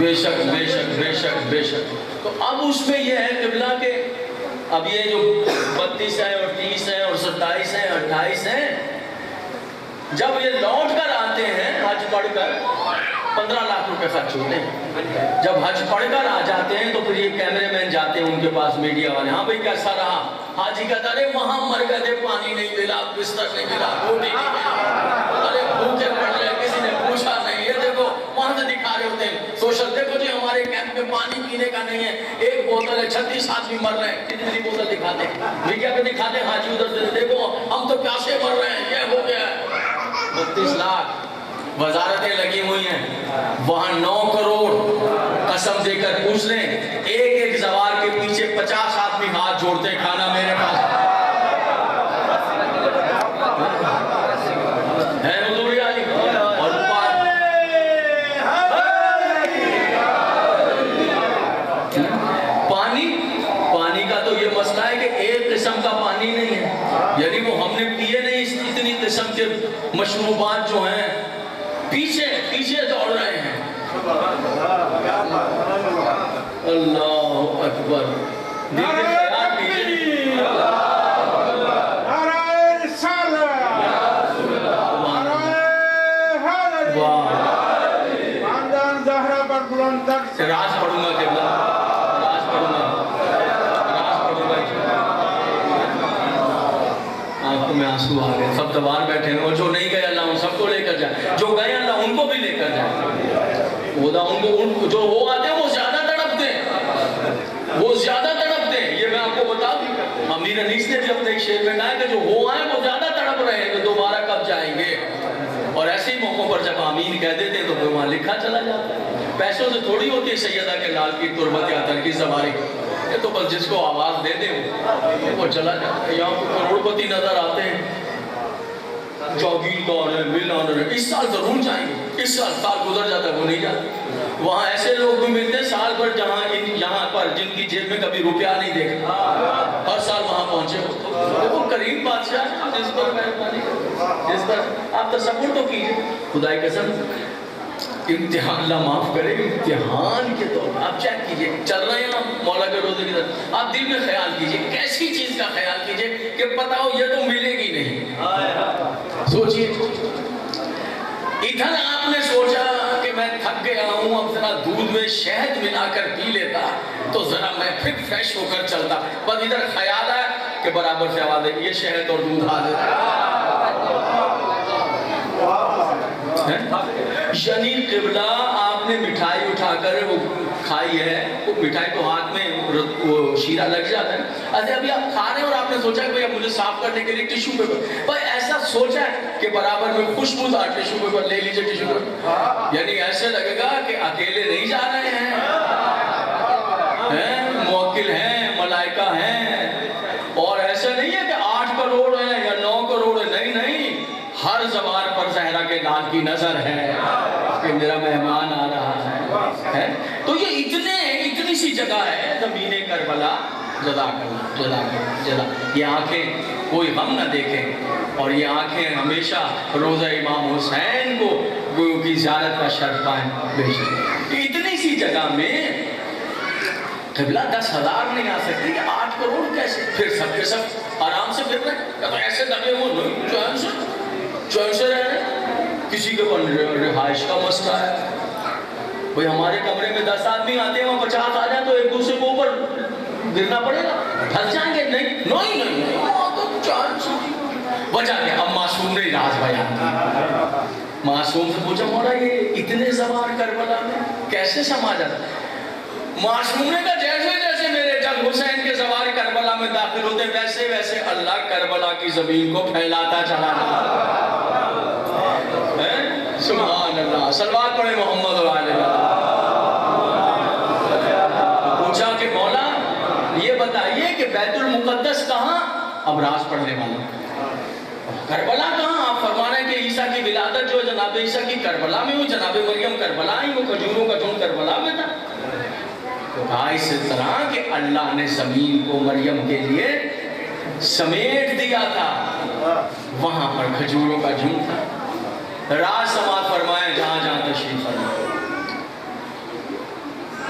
بے شک بے شک بے شک بے شک. تو اب اس میں یہ ہے قبلہ کے اب یہ جو 32 ہیں اور 30 ہیں اور 27 ہیں 28 ہیں، جب یہ لوٹ کر آتے ہیں حج پڑھ کر 15 لاکھ روپے خرچ ہوتے ہیں. جب حج پڑھ کر آ جاتے ہیں تو پھر یہ کیمرے مین جاتے ہیں ان کے پاس، میڈیا والے، ہاں بھائی کیسا رہا؟ حاجی کہتا ارے وہاں مر گئے تھے، پانی نہیں ملا، بستر نہیں ملا، روٹی نہیں ملا، ارے بھوکے پڑ گئے، کسی نے پوچھا نہیں. یہ دیکھو وہاں سے دکھا رہے ہوتے ہیں سوشل، دیکھو جی ہمارے کیمپ میں پانی پینے کا نہیں ہے، ایک بوتل ہے، 36 آدمی مر رہے ہیں. کتنی بوتل دکھاتے ہیں میڈیا پہ، دکھاتے ہیں حاجی ادھر سے، دیکھو ہم تو پیاسے مر رہے ہیں، یہ ہو گیا ہے. 32 لاکھ وزارتیں لگی ہوئی ہیں، وہاں 9 کروڑ. قسم دے کر پوچھ لیں، ایک ایک زوار کے پیچھے 50 آدمی ہاتھ جوڑتے ہیں، کھانا میرے پاس ہے حضور علی. اور پانی کا تو یہ مسئلہ ہے کہ ایک قسم کا پانی نہیں ہے، یعنی وہ ہم نے پیے نہیں. اتنی قسم کے مشروبات جو ہیں پیچھے دوڑ رہے ہیں. اللہ اکبر. دل میں خیال کیجئے، راز پڑھوں گا قبلہ، راز پڑھوں گا. آنکھوں میں آنسو آ گئے، سب دوار بیٹھے ہیں، اور جو نہیں گئے اللہ ان سب کو لے کر جائے، جو گئے اللہ ان کو بھی لے کر جائے. ان کو جو وہ آتے ہیں وہ زیادہ تڑپتے ہیں، وہ زیادہ تڑپتے ہیں. یہ میں آپ کو بتا دوں، امیر انیس نے بھی اپنے ایک شعر میں کہا کہ جو وہ آئے وہ زیادہ تڑپ رہے ہیں کہ دوبارہ کب جائیں گے. اور ایسے ہی موقعوں پر جب آمین کہہ دیتے ہیں تو پھر وہاں لکھا چلا جاتا ہے. پیسوں سے تھوڑی ہوتی ہے سیدہ کے لال کی تربت عطر کی سواری، یہ تو بس جس کو آواز دے دیں وہ چلا جاتا ہے. یہاں کروڑ پتی نظر آتے ہیں، جاگیردار ہے، مل آنر ہے، اس سال ضرور جائیں گے، اس سال گزر جاتا ہے وہ نہیں جاتے. وہاں ایسے لوگ بھی ملتے ہیں سال بھر یہاں پر جن کی جیب میں کبھی روپیہ نہیں دیکھا، ہر سال وہاں پہنچے ہو. وہ کریم بادشاہ جس پر مہربانی کرے، جس پر آپ تصور تو کیجئے. خدا کی قسم امتحان، اللہ معاف کرے، امتحان کے طور پر آپ چیک کیجئے، چل رہے ہیں آپ مولا کے روزے کی طرف، آپ دل میں خیال کیجئے، کیسی چیز کا خیال کیجئے کہ پتہ ہو یہ تو ملے گی نہیں. سوچئے ادھر آپ نے سوچا کہ میں تھک گیا ہوں، اب ذرا دودھ میں شہد ملا کر پی لیتا تو ذرا میں پھر فریش ہو کر چلتا، بس ادھر خیال ہے کہ برابر سے آواز ہے یہ شہد اور دودھ حاضر ہے. یعنی قبلہ آپ نے مٹھائی اٹھا کر وہ کھائی ہے، وہ مٹھائی تو ہاتھ میں وہ شیرہ لگ جاتا ہے. اچھا ابھی آپ کھا رہے ہیں اور آپ نے سوچا کہ اب مجھے صاف کرنے کے لیے ٹیشو پیپر، بھائی ایسا سوچا ہے کہ برابر میں خوشبودار ٹیشو پیپر لے لیجئے. ٹیشو پیپر یعنی ایسے لگے گا کہ اکیلے نہیں جا رہے ہیں، موکل ہیں، ملائکہ ہیں. اور ایسا نہیں ہے کہ 8 کروڑ ہیں یا 9 کروڑ ہیں، نہیں، ہر زبان پر زہرا کے لال کی نظر ہے کہ میرا مہمان آ رہا ہے. تو یہ اتنی سی جگہ ہے زمین کربلا. جزاک اللہ، جزا. یہ آنکھیں کوئی غم نہ دیکھیں، اور یہ آنکھیں ہمیشہ روزہ امام حسین کو کی زیارت کا شرف پائیں. بے شک اتنی سی جگہ میں قبلہ 10,000 نہیں آ سکتی کہ 8 کروڑ کیسے؟ پھر سب کے سب آرام سے پھر رہے، ایسے لگے وہ نہیں چین سے رہے. کسی کے پر رہائش کا مسئلہ ہے، بھئی ہمارے کمرے میں 10 آدمی آتے ہیں، وہاں 50 آ جائیں تو ایک دوسرے کو اوپر گرنا پڑے گا، پھنس جائیں گے. نہیں تو چین سے. وجہ کہ اب معصوم نے راز بیان کی. معصوم سے پوچھا مولا یہ اتنے زوار کربلا میں کیسے سما جاتا؟ معصوم نے کہا جیسے میرے جب حسین کے زوار کربلا میں داخل ہوتے ویسے اللہ کربلا کی زمین کو پھیلاتا چلا رہا. سبحان اللہ، صلوات پڑھے محمد و آلہ. پوچھا کہ مولا یہ بتائیے کہ بیت المقدس کہاں؟ اب راز پڑھنے والا. کربلا کہاں؟ آپ فرما رہے ہیں کہ عیسیٰ کی ولادت جو جناب عیسیٰ کی کربلا میں ہوئی، جناب مریم کربلا آئی، وہ کھجوروں کا جھنڈ کربلا میں تھا. تو کہا اس طرح کہ اللہ نے زمین کو مریم کے لیے سمیٹ دیا تھا، وہاں پر کھجوروں کا جھنڈ تھا. راز سماعت فرمائے جہاں تشریف فرمائے.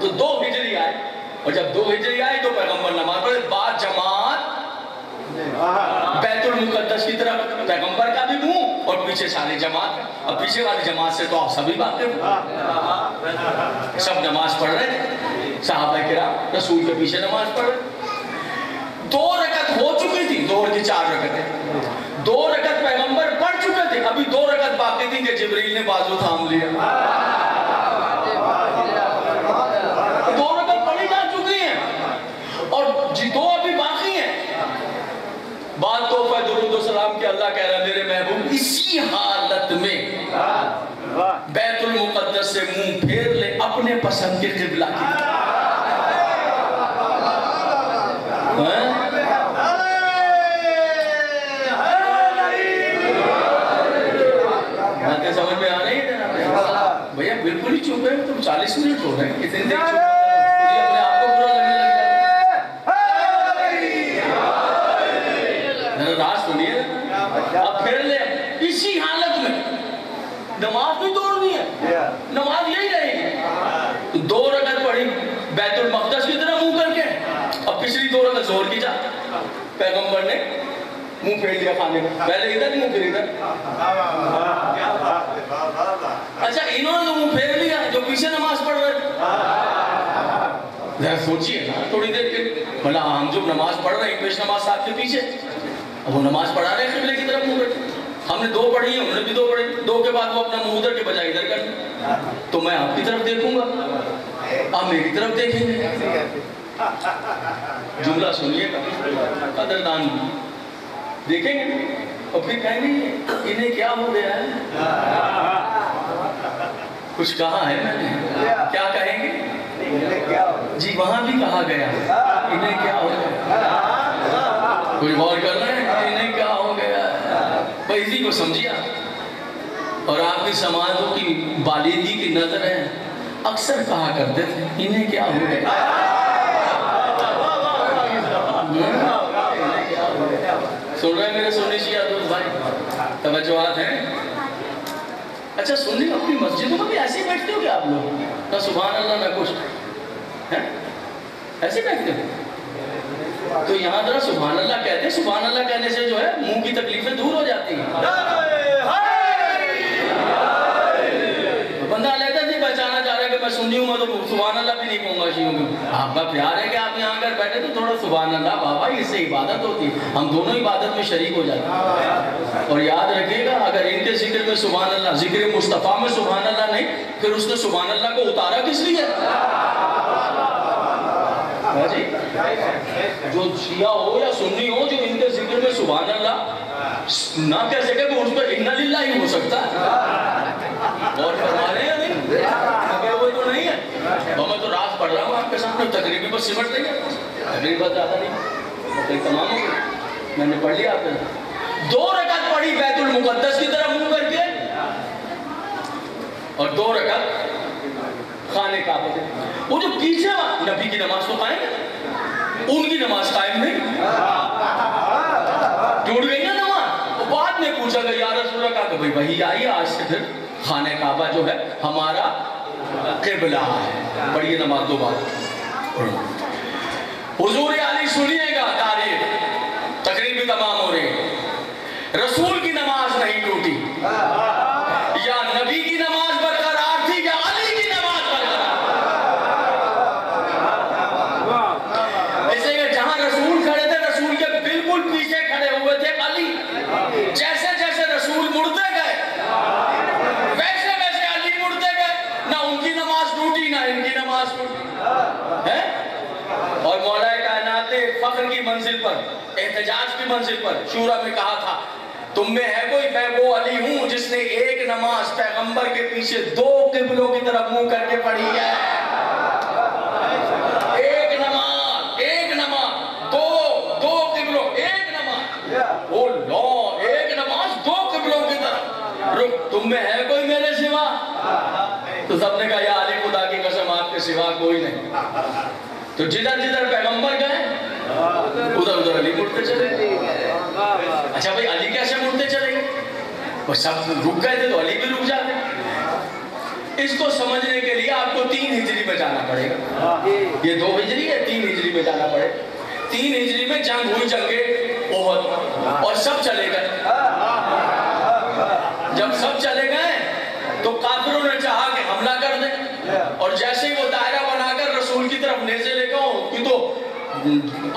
تو 2 ہجری آئے، اور جب 2 ہجری آئے تو پیغمبر نماز پڑھے، بعد جماعت بیت المقدس کی طرف، پیغمبر کا بھی منہ اور پیچھے ساری جماعت، اور پیچھے والی جماعت سے تو آپ سبھی واقف ہیں، سب نماز پڑھ رہے تھے، صحابہ کرام رسول کے پیچھے نماز پڑھ رہے، 2 رکعت ہو چکی تھی، ظہر کی 4 رکعتیں، 2 رکعت پیغمبر پڑھ چکے تھے، ابھی 2 رکعت باقی تھی کہ جبریل نے بازو تھام لیا، 2 رکعت پڑھی جا چکی ہیں، اور 2 ابھی باقی ہیں، بات تو درود و سلام کہ اللہ کہہ رہا ہے میرے محبوب اسی حالت میں بیت المقدس سے منہ پھیر لے اپنے پسند کے قبلہ کی باتیں سمجھ میں آ رہی ہے بھیا؟ بالکل ہی چپ ہے، تم 40 منٹ ہو رہے ہیں، کتنے دیر چپ ہے، اپنے آپ کو برا لگنے لگ جائے، راز سنیے اب پھر لے اسی حالت میں نماز بھی توڑنی ہے، نماز یہی رہے گی، 2 رکعت پڑھی بیت المقدس کی طرح منہ کر کے، اب پچھلی 2 رکعت ظہر کی جا، پیغمبر نے منہ پھیر لیا کھانے کو، پہلے ادھر منہ پھر ادھر، اچھا انہوں نے منہ پھیر لیا جو پیچھے نماز پڑھ رہے، ذرا سوچیے نا تھوڑی دیر کے، بھلا ہم جو نماز پڑھ رہے ہیں پیش نماز صاحب کے پیچھے، اب وہ نماز پڑھا رہے ہیں قبلے کی طرف منہ کر کے، ہم نے 2 پڑھی ہیں، انہوں نے بھی 2 پڑھی، 2 کے بعد وہ اپنا منہ ادھر کے بجائے ادھر کر، تو میں آپ کی طرف دیکھوں گا، آپ میری طرف دیکھیں گے، جملہ سنیے گا قدردان دیکھیں گے اور پھر کہیں گے انہیں کیا ہو گیا ہے، کچھ کہا ہے میں نے، کیا کہیں گے جی وہاں بھی کہا گیا انہیں کیا ہو گیا، کچھ غور کر رہے ہیں انہیں کیا ہو گیا، بھائی اسی کو سمجھیا، اور آپ کی سماعتوں کی بالیدگی کی نظر ہے اکثر کہا کرتے تھے انہیں کیا ہو گیا، سن رہے ہیں میرے سنی چاہیے دوست بھائی، توجہات ہیں، اچھا سنی اپنی مسجدوں میں بھی ایسے ہی بیٹھتے ہو کیا آپ لوگ، نہ سبحان اللہ نہ کچھ، ایسے بیٹھتے ہو، تو یہاں ذرا سبحان اللہ کہتے ہیں، سبحان اللہ کہنے سے جو ہے منہ کی تکلیفیں دور ہو جاتی ہیں، بندہ علیحدہ سے پہچانا چاہ رہا ہے کہ میں سنی ہوں، میں تو سبحان اللہ بھی نہیں کہوں گا شیوں میں، آپ کا پیار ہے کہ آپ یہاں کر بیٹھے تو تھوڑا سبحان اللہ بابا اس سے عبادت ہوتی ہے، ہم دونوں عبادت میں شریک ہو جاتے ہیں، اور یاد رکھیے گا اگر ان کے ذکر میں سبحان اللہ، ذکر مصطفیٰ میں سبحان اللہ نہیں، پھر اس نے سبحان اللہ کو اتارا کس لیے؟ جی جو شیعہ ہو یا سنی ہو جو ان کے ذکر میں سبحان اللہ نہ کہہ سکے تو اس پر اِنَّ لِلَّهِ ہی ہو سکتا ہے، اور فرما رہے ہیں نہیں اگر وہ تو نہیں ہے، اور میں تو راز پڑھ رہا ہوں آپ کے سامنے، تقریبی پر سمٹ رہی ہے، تقریبی پر زیادہ نہیں، تمام ہو گئی، میں نے پڑھ لیا آپ نے 2 رکعت پڑھی بیت المقدس کی طرف منہ کر کے، اور 2 رکعت خانے کعبہ کے، وہ جو پیچھے نبی کی نماز تو قائم ہے، ان کی نماز قائم نہیں، ٹوٹ گئی نا نماز، وہ بعد میں پوچھا گیا یا رسول اللہ کہا کہ بھئی وہی آئی آج سے پھر خانہ کعبہ جو ہے ہمارا قبلہ ہے، پڑھیے نماز 2 بار، حضور علی سنیے گا تاریخ تقریبی تمام ہو رہی، رسول کی نماز نہیں ٹوٹی، یا نبی کی نماز برقرار تھی یا علی کی نماز جہاں رسول کھڑے تھے رسول کے بالکل پیچھے کھڑے ہوئے تھے علی، جیسے جیسے رسول مڑتے گئے ویسے ویسے علی مڑتے گئے، نہ ان کی نماز ٹوٹی نہ ان کی نماز ٹوٹی، اور مولا کائنات نے فخر کی منزل پر، احتجاج کی منزل پر شورا میں کہا تھا تم میں ہے کوئی، میں وہ علی ہوں جس نے ایک نماز پیغمبر کے پیچھے 2 قبلوں کی طرف منہ کر کے پڑھی ہے، ایک نماز 2 قبلوں، ایک نماز، او لو ایک نماز 2 قبلوں کی طرف، رک تم میں ہے کوئی میرے سوا، تو سب نے کہا یا علی خدا کی قسم آپ کے سوا کوئی نہیں، تو جدھر جدھر پیغمبر گئے ادھر ادھر علی مڑتے چلے گئے، اچھا بھئی علی کیسے مڑتے چلے گئے، وہ سب رک گئے تھے تو علی بھی رک جاتے، اس کو سمجھنے کے لیے آپ کو 3 ہجری میں جانا پڑے گا. یہ 2 ہجری ہے, 3 ہجری میں جانا پڑے. 3 ہجری میں جنگ ہوئی, جنگے احد, اور سب چلے گئے. جب سب چلے گئے تو کافروں نے چاہا کہ حملہ کر دیں, اور جیسے ہی وہ دائرہ بنا کر رسول کی طرف نیزے لے گئے, ان کی تو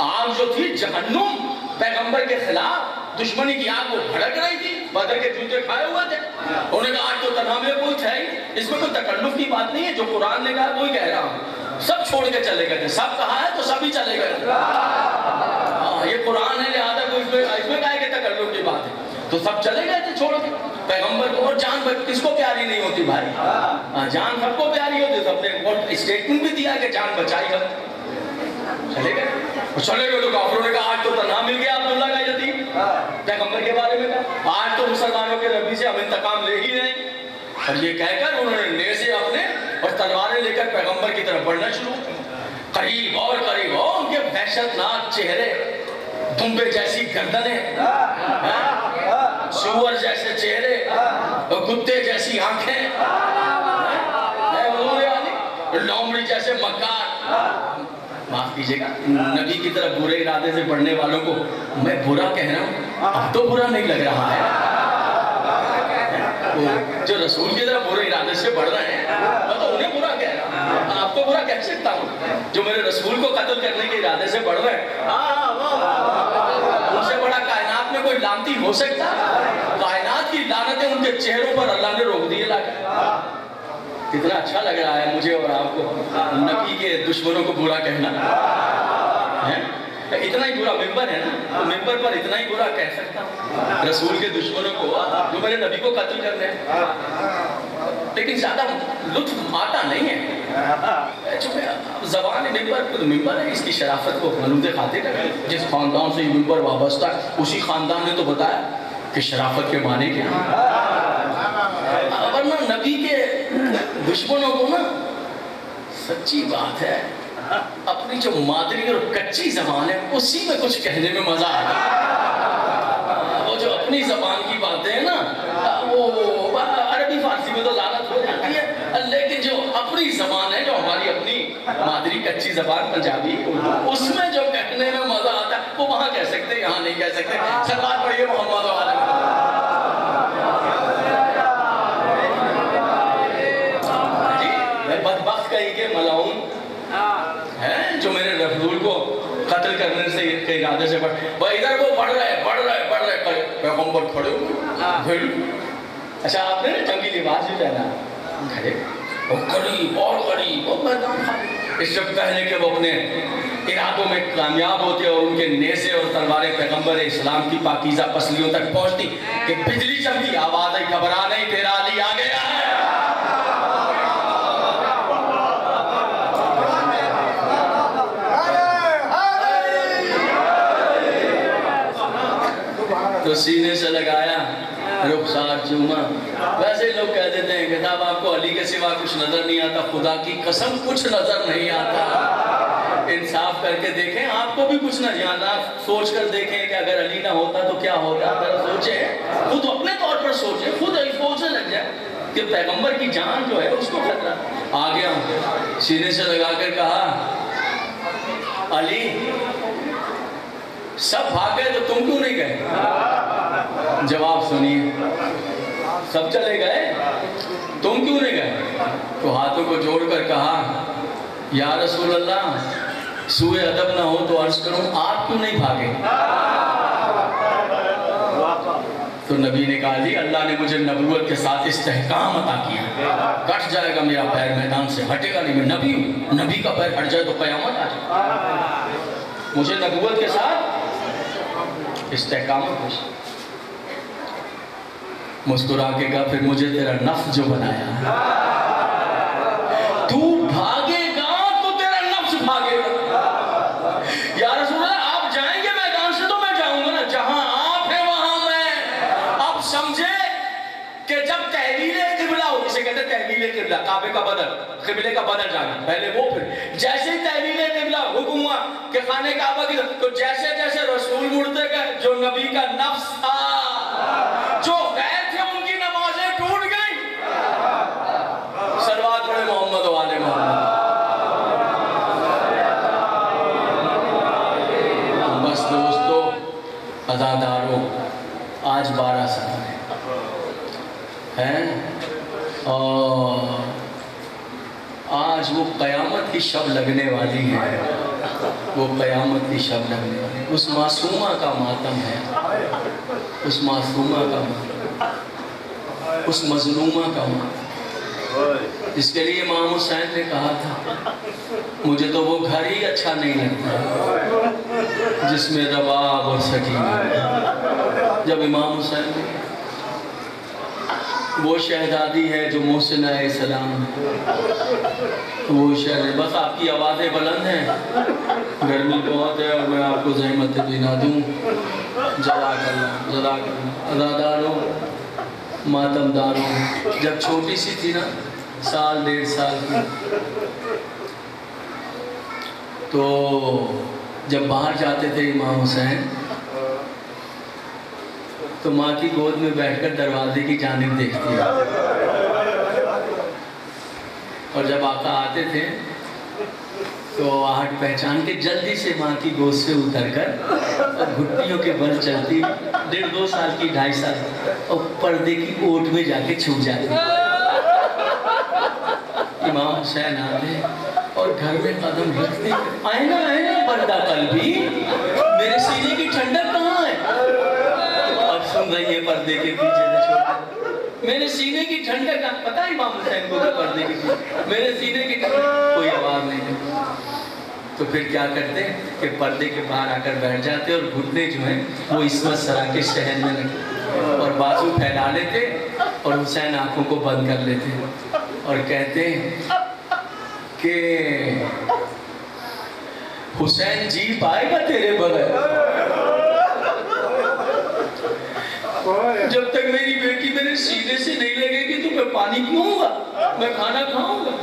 آگ جو تھی جہنم پیغمبر کے خلاف دشمنی کی آگ وہ بھڑک رہی تھی. بدر کے جوتے کھائے ہوئے تھے. انہوں نے کہا آج تو تنہا میں کوئی تھا ہی, اس میں کوئی تکلف کی بات نہیں ہے, جو قرآن نے کہا وہی کہہ رہا ہوں. سب چھوڑ کے چلے گئے تھے, سب کہا ہے تو سبھی چلے گئے تھے. یہ قرآن ہے, لہذا کوئی اس میں کہا ہے کہ تکلف کی بات ہے. تو سب چلے گئے تھے چھوڑ کے پیغمبر کو. اور جان کس کو پیاری نہیں ہوتی بھائی؟ جان سب کو پیاری ہوتی. سب نے اسٹیٹمنٹ بھی دیا کہ جان بچائی ہے. چلے گئے تو کافروں نے کہا آج تو تنہا مل گیا عبداللہ کا یتیم. پیغمبر کے بارے میں کہا آج تو مسلمانوں کے ربی سے ہم انتقام لے ہی رہے ہیں. اور یہ کہہ کر انہوں نے نیزے اپنے اور تلواریں لے کر پیغمبر کی طرف بڑھنا شروع. قریب اور قریب ہو, ان کے وحشت ناک چہرے, دمبے جیسی گردنیں, سور جیسے چہرے, کتے جیسی آنکھیں, لومڑی جیسے مکار. معاف کیجئے گا, نبی کی طرف برے ارادے سے بڑھنے والوں کو میں برا کہہ رہا ہوں, اب تو برا نہیں لگ رہا ہے. جو رسول کی طرف برے ارادے سے بڑھ رہے ہیں میں تو انہیں برا کہہ رہا ہوں, آپ کو برا کہہ سکتا ہوں. جو میرے رسول کو قتل کرنے کے ارادے سے بڑھ رہے ہیں, ان سے بڑا کائنات میں کوئی لعنتی ہو سکتا؟ کائنات کی لعنتیں ان کے چہروں پر اللہ نے روک دی لا کر. کتنا اچھا لگ رہا ہے مجھے اور آپ کو نبی کے دشمنوں کو برا کہنا. اتنا ہی برا ممبر ہے نا, ممبر پر اتنا ہی برا کہہ سکتا ہوں رسول کے دشمنوں کو جو میرے نبی کو قتل کر رہے ہیں. لیکن زیادہ لطف آتا نہیں ہے. زبان ممبر ہے, اس کی شرافت کو ملوث خاطر ہے. جس خاندان سے یہ ممبر وابستہ ہے اسی خاندان نے تو بتایا کہ شرافت کے معنی کیا ہے. ورنہ نبی کے دشمنوں کو نا, سچی بات ہے, اپنی جو مادری اور کچی زبان ہے اسی میں کچھ کہنے میں مزہ آتا ہے. وہ جو اپنی زبان کی باتیں ہیں نا, وہ عربی فارسی میں تو لعنت ہو جاتی ہے, لیکن جو اپنی زبان ہے, جو ہماری اپنی مادری کچی زبان پنجابی اردو, اس میں جو کہنے میں مزہ آتا ہے وہ وہاں کہہ سکتے, یہاں نہیں کہہ سکتے. سلوات پڑھیے محمد وعلیہ. بدبخت کہیں کہ ملعون ہے جو میرے رسول کو قتل کرنے سے کے ارادے سے بڑھ ادھر وہ بڑھ رہے پیغمبر کھڑے ہوئے. اچھا آپ نے جنگی لباس بھی پہنا, کھڑے قریب اور قریب اور میدان خالی. اس سے پہلے کہ وہ اپنے ارادوں میں کامیاب ہوتے اور ان کے نیزے اور تلواریں پیغمبر اسلام کی پاکیزہ پسلیوں تک پہنچتی کہ بجلی چمکی, آواز آئی گھبرا نہیں تیرا علی آ گیا ہے. تو سینے سے لگایا, رخسار چوما. ویسے لوگ کہہ دیتے ہیں کہ صاحب آپ کو علی کے سوا کچھ نظر نہیں آتا. خدا کی قسم کچھ نظر نہیں آتا. انصاف کر کے دیکھیں, آپ کو بھی کچھ نہیں آتا. سوچ کر دیکھیں کہ اگر علی نہ ہوتا تو کیا ہوتا. اگر سوچیں, خود اپنے طور پر سوچیں, خود سوچنے لگ جائے کہ پیغمبر کی جان جو ہے اس کو خطرہ. آ گیا, سینے سے لگا کر کہا علی سب بھاگ گئے تو تم کیوں نہیں گئے؟ جواب سنیے, سب چلے گئے تم کیوں نہیں گئے؟ تو ہاتھوں کو جوڑ کر کہا یا رسول اللہ سوء ادب نہ ہو تو عرض کروں آپ کیوں نہیں بھاگے؟ تو نبی نے کہا جی اللہ نے مجھے نبوت کے ساتھ استحکام عطا کیا, کٹ جائے گا میرا پیر میدان سے, ہٹے گا نہیں. میں نبی ہوں, نبی کا پیر ہٹ جائے تو قیامت آ جائے. مجھے نبوت کے ساتھ استحکام خوش. مسکرا کے کہا پھر مجھے تیرا نفس جو بنایا, تو بھاگے گا تو تیرا نفس بھاگے گا. یا رسول اللہ آپ جائیں گے میدان سے تو میں جاؤں گا نا, جہاں آپ ہیں وہاں میں. آپ سمجھے کہ جب تحویل قبلہ ہو, اسے کہتے ہیں تحویل قبلہ, کعبے کا بدل, قبلے کا بدل جانا, پہلے وہ پھر جیسے ہی تحویل قبلہ حکم ہوا کہ خانہ کعبہ کی, تو جیسے جیسے رسول مڑتے گئے, جو نبی کا نفس تھا, جو غیر تھے ان کی نمازیں ٹوٹ گئی. ہیں، اور آج وہ قیامت کی شب لگنے والی ہے، وہ قیامت کی شب لگنے والی ہے، اس معصومہ کا ماتم ہے، اس معصومہ کا ماتم، اس مظلومہ کا ماتم، جس کے لیے امام حسین نے کہا تھا مجھے تو وہ گھر ہی اچھا نہیں لگتا جس میں رباب اور سکینہ۔ جب امام حسین نے وہ شہزادی ہے جو محسن علیہ السلام، وہ شہزادی، بس آپ کی آوازیں بلند ہیں، گرمی بہت ہے اور میں آپ کو زحمت بھی نہ دوں، جزاک اللہ جزاک اللہ۔ عزاداروں، ماتم داروں، جب چھوٹی سی تھی نا، سال 1.5 سال کی، تو جب باہر جاتے تھے امام حسین تو ماں کی گود میں بیٹھ کر دروازے کی جانب دیکھتی ہے، اور جب آقا آتے تھے تو آہٹ پہچان کے جلدی سے ماں کی گود سے اتر کر اور گھٹنیوں کے بل چلتی 1.5-2 سال کی 2.5 سال اور پردے کی اوٹ میں جا کے چھپ جاتی۔ امام حسین آتے اور گھر میں قدم رکھتے، آئے نا پردہ قلبی، میرے سینے کی ٹھنڈک کہاں ہے؟ اب سن رہی ہے پردے کے پیچھے سے چھوٹا، میرے سینے کی ٹھنڈک، پتہ ہے امام حسین کو پردے کے پیچھے میرے سینے کی ٹھنڈک، کوئی آواز نہیں ہے۔ تو پھر کیا کرتے کہ پردے کے باہر آ کر بیٹھ جاتے اور گھٹنے جو ہیں وہ عصمت سرا کے شہن میں رکھتے اور بازو پھیلا لیتے اور حسین آنکھوں کو بند کر لیتے اور کہتے کہ حسین جی پائے گا تیرے بغیر، جب تک میری بیٹی میرے سینے سے نہیں لگے گی تو میں پانی پیوں گا، میں کھانا کھاؤں گا۔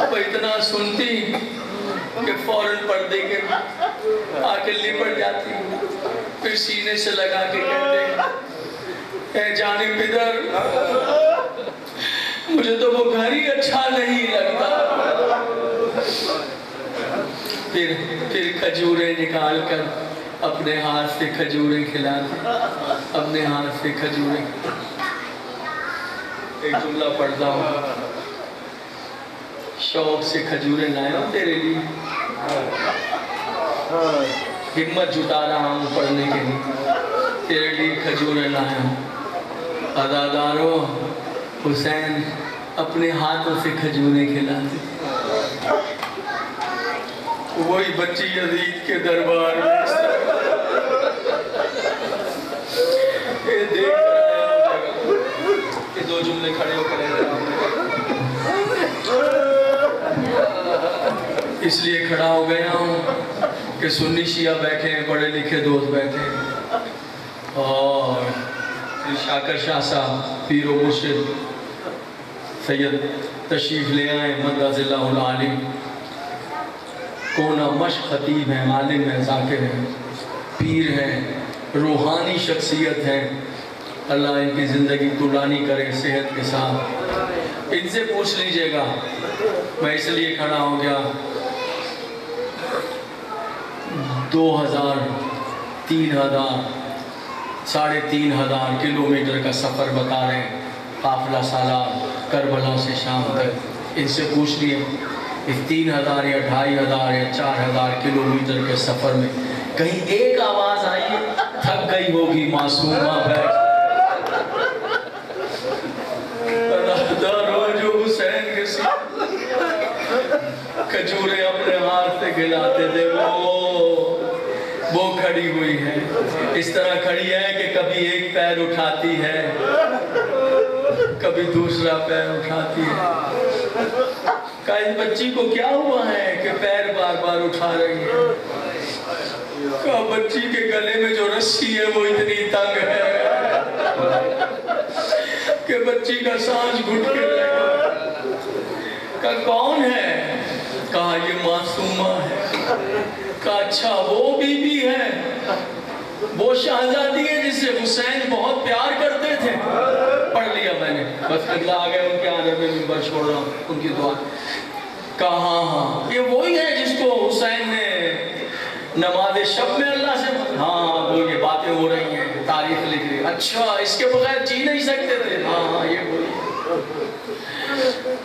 اب اتنا سنتی کہ فوراً پردے کے آ کے لپٹ جاتی، پھر سینے سے لگا کے کہتے اے جانے پدر، مجھے تو وہ گھر ہی اچھا نہیں لگتا۔ پھر کھجوریں نکال کر اپنے ہاتھ سے کھجوریں کھلاتے، اپنے ہاتھ سے کھجوریں۔ ایک جملہ پڑھتا ہوں، شوق سے کھجوریں لایا ہوں تیرے لیے، ہمت جٹا رہا ہوں پڑھنے کے لیے، تیرے لیے کھجوریں لایا ہوں۔ عزاداروں، حسین اپنے ہاتھوں سے کھجوریں کھلاتے، وہی بچی یزید کے دربار میں یہ دیکھ رہا ہے، یہ 2 جملے کھڑے ہو کر اس لیے کھڑا ہو گیا ہوں کہ سنی شیعہ بیٹھے ہیں، پڑھے لکھے دوست بیٹھے ہیں، اور شاکر شاہ صاحب پیر و مرشد سید تشریف لے آئے، مدد اللہ العالم، کونا مشق خطیب ہیں، عالم ہیں، ذاکر ہیں، پیر ہیں، روحانی شخصیت ہیں، اللہ ان کی زندگی طولانی کرے صحت کے ساتھ۔ ان سے پوچھ لیجئے گا، میں اس لیے کھڑا ہو گیا، 2000 3000 3500 کلومیٹر کا سفر بتا رہے ہیں، قافلہ سالار کربلا سے شام تک۔ ان سے پوچھ لیے اس 3000 یا 2500 یا 4000 کلومیٹر کے سفر میں کہیں ایک آواز آئی ہے تھک گئی ہوگی معصومہ بیٹھ، جو حسین کے ساتھ کھجوریں اپنے ہاتھ سے کھلاتے تھے وہ کھڑی ہوئی ہے، اس طرح کھڑی ہے کہ کبھی ایک پیر اٹھاتی ہے، کبھی دوسرا پیر اٹھاتی ہے۔ کہا اس بچی کو کیا ہوا ہے کہ پیر بار بار اٹھا رہی ہے؟ کہا بچی کے گلے میں جو رسی ہے وہ اتنی تنگ ہے کہ بچی کا سانس گھٹ کے رہ گیا۔ کہا کون ہے؟ کہا یہ معصومہ ہے۔ کہا اچھا وہ بی بی ہے، وہ شہزادی ہے جس سے حسین بہت پیار کرتے تھے؟ پڑھ لیا میں نے، بس اگلا آ گیا، ان کے آنے میں منبر چھوڑ رہا ہوں، ان کی دعا۔ کہا ہاں یہ وہی ہے جس کو حسین نے نماز شب میں اللہ سے، ہاں وہ یہ باتیں ہو رہی ہیں، تاریخ لکھ رہی ہے۔ اچھا اس کے بغیر جی نہیں سکتے